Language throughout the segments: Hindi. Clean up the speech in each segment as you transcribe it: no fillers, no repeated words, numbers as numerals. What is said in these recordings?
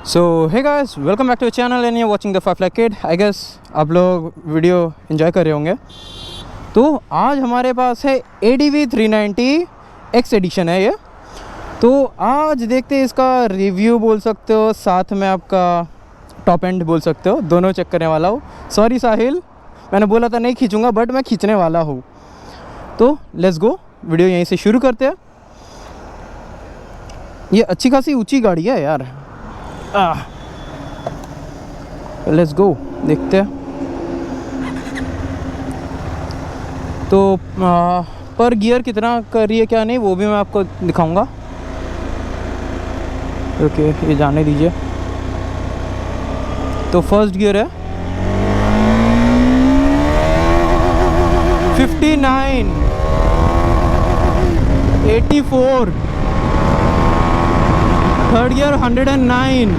So hey guys, welcome back to channel and you watching the 5 lakh kid. I guess आप लोग वीडियो एंजॉय कर रहे होंगे। तो आज हमारे पास है ADV 390 X एडिशन है ये। तो आज देखते हैं इसका रिव्यू बोल सकते हो, साथ में आपका टॉप एंड बोल सकते हो, दोनों चेक करने वाला हूँ। सॉरी साहिल, मैंने बोला था नहीं खींचूंगा बट मैं खींचने वाला हूँ। तो लेट्स गो, वीडियो यहीं से शुरू करते हैं। ये अच्छी खासी ऊंची गाड़ी है यार। लेट्स गो, देखते हैं। तो पर गियर कितना कर रही है क्या नहीं वो भी मैं आपको दिखाऊंगा। ओके, ये जाने दीजिए। तो फर्स्ट गियर है 59, 84, थर्ड गियर 109,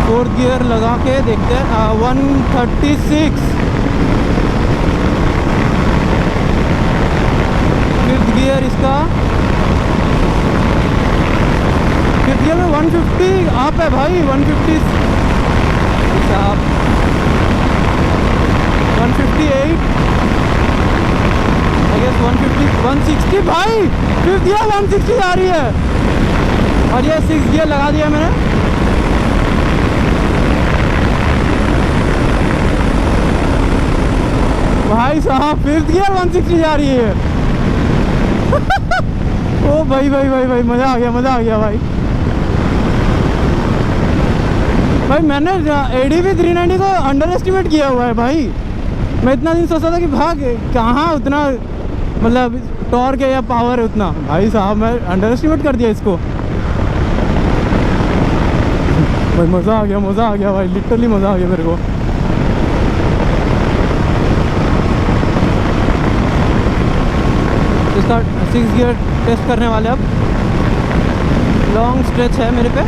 फोर्थ गियर लगा के देखते हैं 136, फिफ्थ गियर इसका, फिफ्थ गियर में 150 आप है भाई, 150 आप 158, आई गेस 150, 160 भाई, फिफ्थ गियर 160 आ रही है। और ये सिक्स गियर लगा दिया मैंने। भाई साहब फिफ्थ गियर 160 जा रही है। ओ भाई भाई भाई भाई, मज़ा आ गया, मज़ा आ गया भाई। भाई मैंने ADV 390 को अंडर एस्टिमेट किया हुआ है भाई। मैं इतना दिन सोचता था कि भाग कहाँ उतना मतलब टॉर्क है या पावर है उतना। भाई साहब मैं अंडर एस्टिमेट कर दिया इसको। भाई मज़ा आ गया, मज़ा आ गया भाई, लिटरली मज़ा आ गया मेरे को। इसका 6 गियर टेस्ट करने वाले अब। लॉन्ग स्ट्रेच है मेरे पे।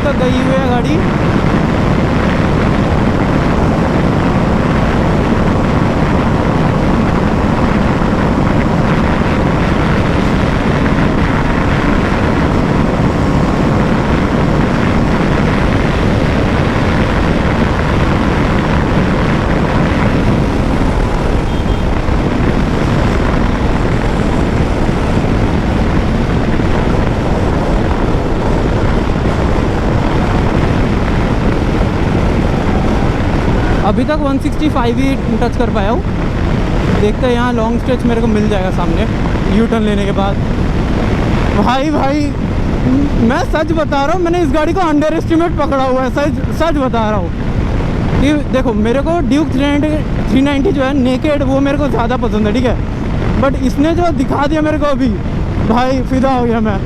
तक गई हुई है गाड़ी। अभी तक 165 ही टच कर पाया हूँ। देखते हैं यहाँ लॉन्ग स्ट्रेच मेरे को मिल जाएगा सामने यू टर्न लेने के बाद। भाई भाई मैं सच बता रहा हूँ, मैंने इस गाड़ी को अंडर एस्टिमेट पकड़ा हुआ है, सच बता रहा हूँ। कि देखो मेरे को ड्यूक 390 जो है नेकेड वो मेरे को ज़्यादा पसंद है, ठीक है। बट इसने जो दिखा दिया मेरे को अभी, भाई फिदा हो गया मैं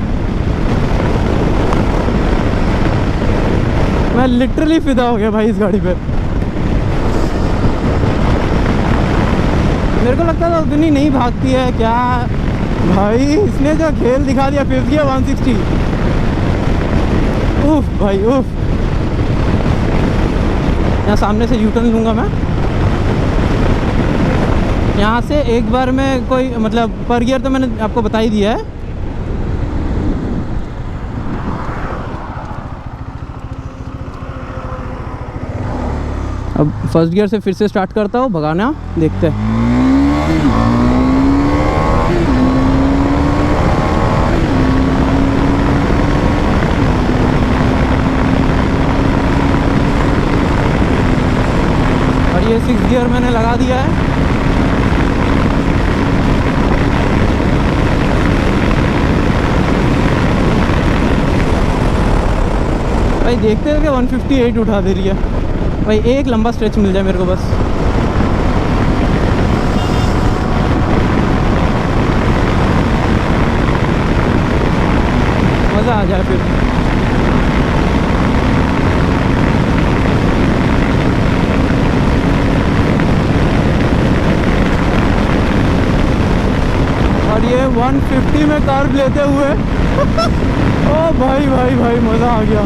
लिटरली फिदा हो गया भाई इस गाड़ी पे। मेरे को लगता था उतनी नहीं भागती है क्या, भाई इसने जो खेल दिखा दिया। फिफ्थ गियर 160, उफ भाई उफ। यहाँ सामने से यू टर्न लूँगा मैं। यहाँ से एक बार में कोई मतलब पर गियर तो मैंने आपको बता ही दिया है। अब फर्स्ट गियर से फिर से स्टार्ट करता हूँ भगाना, देखते हैं। और ये 6 गियर मैंने लगा दिया है। भाई देखते हो कि 158 उठा दे रही है भाई। एक लंबा स्ट्रेच मिल जाए मेरे को बस। मज़ा आ जाए फिर। और ये 150 में कर्व लेते हुए ओ भाई भाई भाई मज़ा आ गया।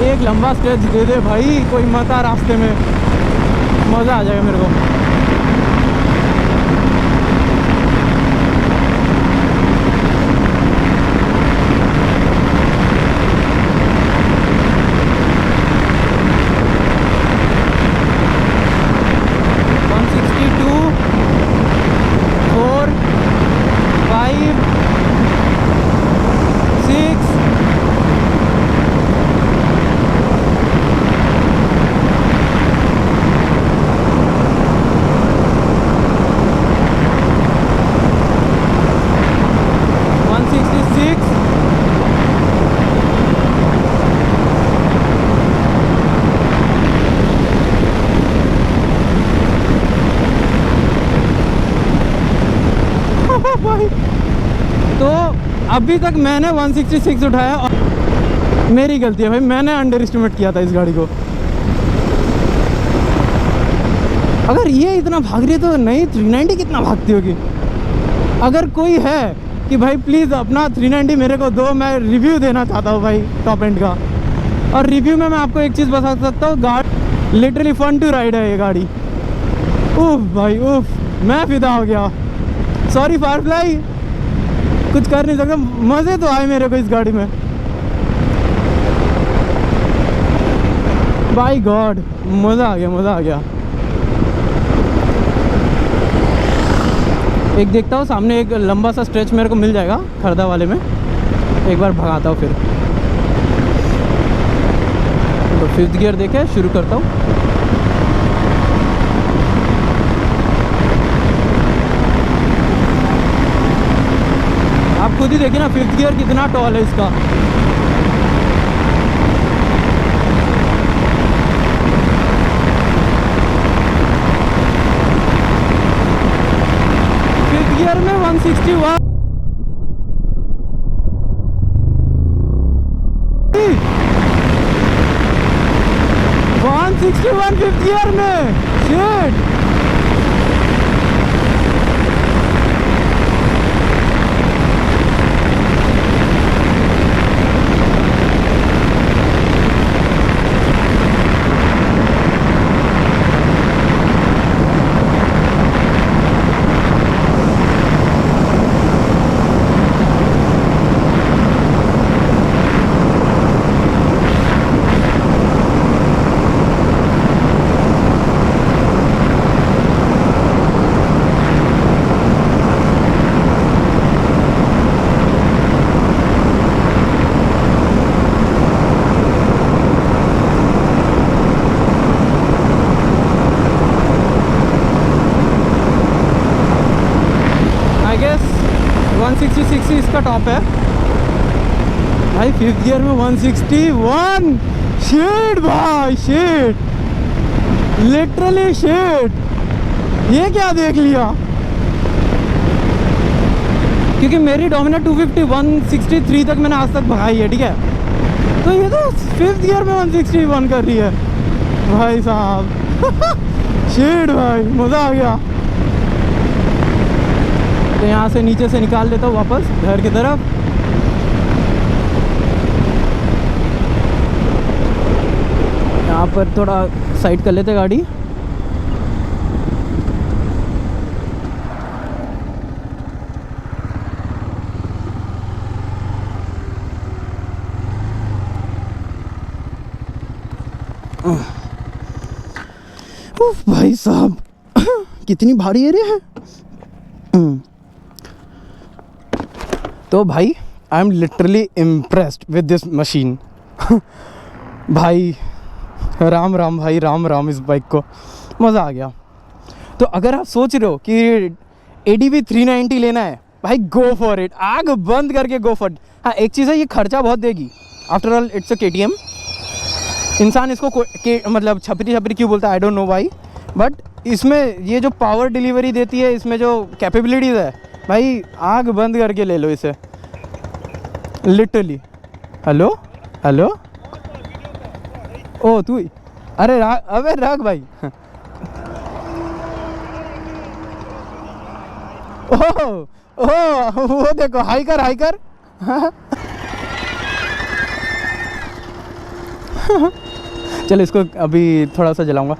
एक लंबा स्ट्रेच दे दे भाई, कोई मत आ रास्ते में, मज़ा आ जाएगा मेरे को। भाई तो अभी तक मैंने 166 उठाया और मेरी गलती है भाई, मैंने अंडर एस्टिमेट किया था इस गाड़ी को। अगर ये इतना भाग रही है तो नई 390 कितना भागती होगी। अगर कोई है कि भाई प्लीज़ अपना 390 मेरे को दो, मैं रिव्यू देना चाहता हूँ भाई टॉप एंड का। और रिव्यू में मैं आपको एक चीज़ बता सकता हूँ, गाड़ी लिटरली फन टू राइड है ये गाड़ी। उफ भाई उफ, मैं फिदा हो गया। सॉरी फायरफ्लाई, कुछ कर नहीं सकता, मज़े तो आए मेरे को इस गाड़ी में। बाय गॉड मज़ा आ गया, मज़ा आ गया। एक देखता हूँ सामने एक लंबा सा स्ट्रेच मेरे को मिल जाएगा खरदा वाले में, एक बार भगाता हूँ फिर। तो 5th गियर देके शुरू करता हूँ। आप खुद ही देखिए ना 5th गियर कितना टॉल है इसका। गियर में 161 5th गियर में शिट। आई गेस 166 ही इसका टॉप है भाई। 5th गियर में 161, शिट भाई शिट, लिटरली शिट। ये क्या देख लिया, क्योंकि मेरी डोमिनर 250 163 तक मैंने आज तक भगाई है, ठीक है। तो ये तो 5th गियर में 161 कर रही है भाई साहब शिट भाई मज़ा आ गया। तो यहाँ से नीचे से निकाल लेता हूँ वापस घर की तरफ। यहाँ पर थोड़ा साइड कर लेते गाड़ी। भाई साहब कितनी भारी एरिया है। तो भाई I am literally impressed with this machine भाई राम राम भाई, राम राम। इस बाइक को मज़ा आ गया। तो अगर आप सोच रहे हो कि ADV 390 लेना है भाई गो फॉर इट, आग बंद करके गो फॉर इट। हाँ एक चीज़ है, ये खर्चा बहुत देगी, after all it's a KTM। इंसान इसको मतलब छपरी छपरी क्यों बोलता है, आई डोंट नो भाई, बट इसमें ये जो पावर डिलीवरी देती है, इसमें जो कैपेबिलिटीज़ है भाई, आग बंद करके ले लो इसे लिटरली। हेलो हेलो, ओ तू ही, अरे अबे राग भाई ओह ओह वो देखो, हाई कर हाई कर चल इसको अभी थोड़ा सा जलाऊंगा।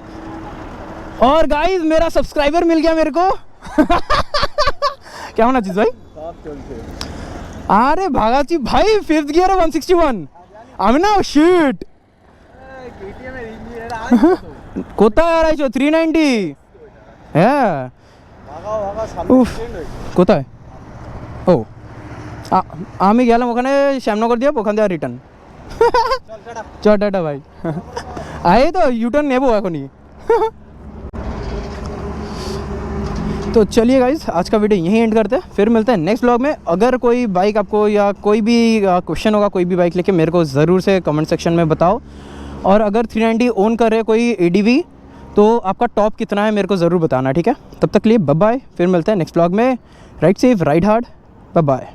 और गाइस मेरा सब्सक्राइबर मिल गया मेरे को क्या होना चाहिए भाई? अरे भागाची भाई, 5th गियर 161 आमिना शिट कोता यार आइছো 390 হ্যাঁ কোথায়? ও আমি গেলাম ওখানে শ্যামনগর দিয়ে, ওখান দিয়ে রিটার্ন চল টাটা ভাই আয়ে তো ইউটার্ন নেবো এখনই। तो चलिए गाइस आज का वीडियो यहीं एंड करते हैं, फिर मिलते हैं नेक्स्ट ब्लॉग में। अगर कोई बाइक आपको या कोई भी क्वेश्चन होगा कोई भी बाइक लेके, मेरे को ज़रूर से कमेंट सेक्शन में बताओ। और अगर 390 ओन कर रहे कोई ADV तो आपका टॉप कितना है मेरे को ज़रूर बताना, ठीक है? तब तक के लिए बाय बाय, फिर मिलते हैं नेक्स्ट ब्लॉग में। Ride safe, ride hard, bye bye.